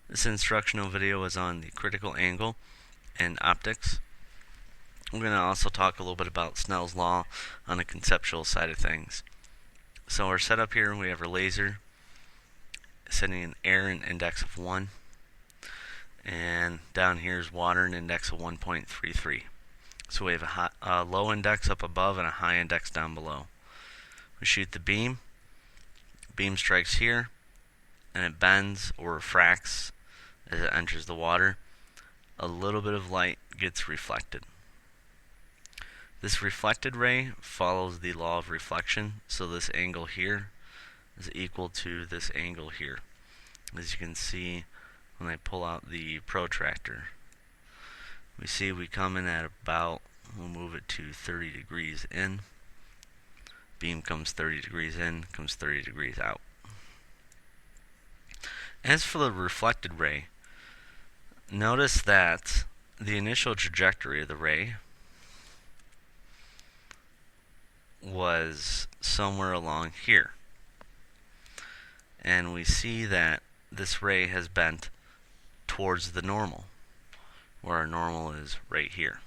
This instructional video is on the critical angle and optics. We're going to also talk a little bit about Snell's law on the conceptual side of things. So our setup here, we have our laser setting an air an index of 1, and down here is water an index of 1.33. So we have a low index up above and a high index down below. We shoot the beam strikes here, and it bends or refracts as it enters the water. A little bit of light gets reflected. This reflected ray follows the law of reflection, so this angle here is equal to this angle here. As you can see when I pull out the protractor, we see we come in at about, we'll move it to 30 degrees in. Beam comes 30 degrees in, comes 30 degrees out. As for the reflected ray, notice that the initial trajectory of the ray was somewhere along here. And we see that this ray has bent towards the normal, where our normal is right here.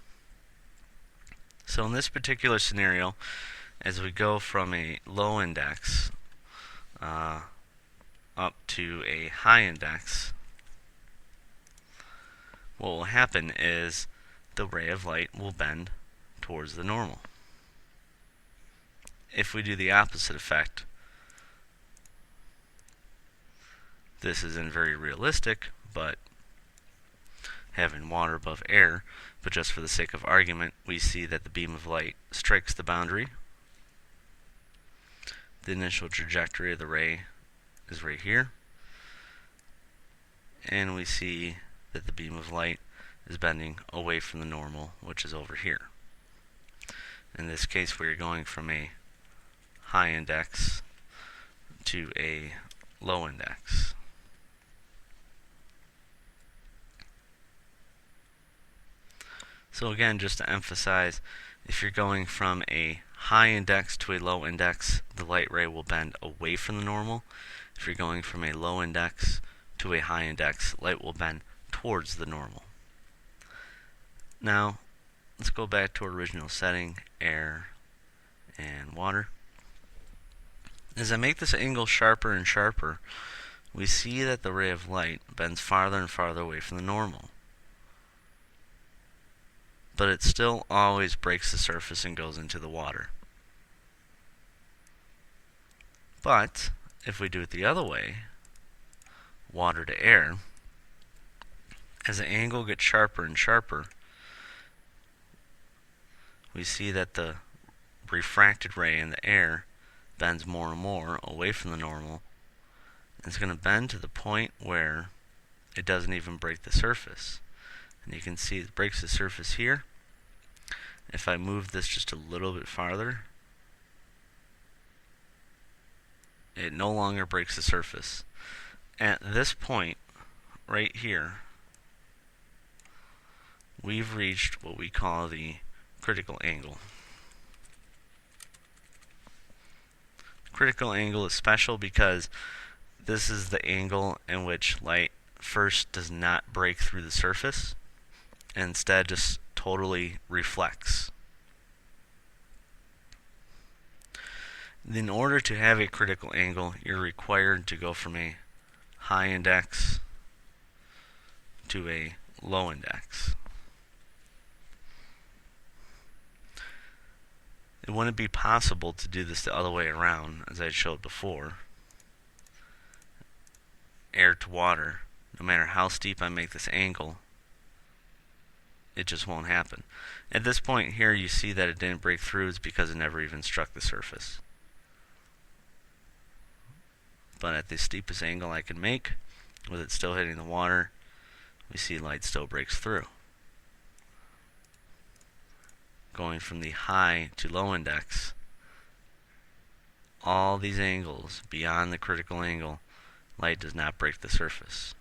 So in this particular scenario, as we go from a low index up to a high index, what will happen is the ray of light will bend towards the normal. If we do the opposite effect, this isn't very realistic, but having water above air, but just for the sake of argument, we see that the beam of light strikes the boundary. The initial trajectory of the ray is right here, and we see that the beam of light is bending away from the normal, which is over here. In this case, we are going from a high index to a low index. So again, just to emphasize, if you're going from a high index to a low index, the light ray will bend away from the normal. If you're going from a low index to a high index, light will bend towards the normal. Now, let's go back to our original setting, air and water. As I make this angle sharper and sharper, we see that the ray of light bends farther and farther away from the normal. But it still always breaks the surface and goes into the water. But if we do it the other way, water to air, as the angle gets sharper and sharper, we see that the refracted ray in the air bends more and more away from the normal. It's going to bend to the point where it doesn't even break the surface. And you can see it breaks the surface here. If I move this just a little bit farther, it no longer breaks the surface. At this point, right here, we've reached what we call the critical angle. Critical angle is special because this is the angle in which light first does not break through the surface, and instead just totally reflects. In order to have a critical angle, you're required to go from a high index to a low index. It wouldn't be possible to do this the other way around, as I showed before. Air to water, no matter how steep I make this angle, it just won't happen. At this point here, you see that it didn't break through. It's because it never even struck the surface. But at the steepest angle I can make, with it still hitting the water, we see light still breaks through. Going from the high to low index, all these angles beyond the critical angle, light does not break the surface.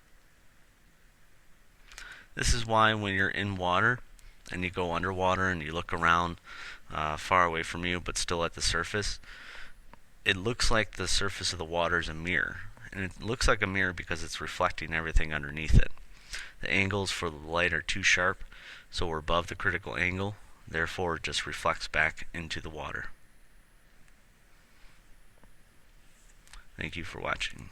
This is why when you're in water and you go underwater and you look around far away from you but still at the surface, it looks like the surface of the water is a mirror. and it looks like a mirror because it's reflecting everything underneath it. The angles for the light are too sharp, so we're above the critical angle, therefore it just reflects back into the water. Thank you for watching.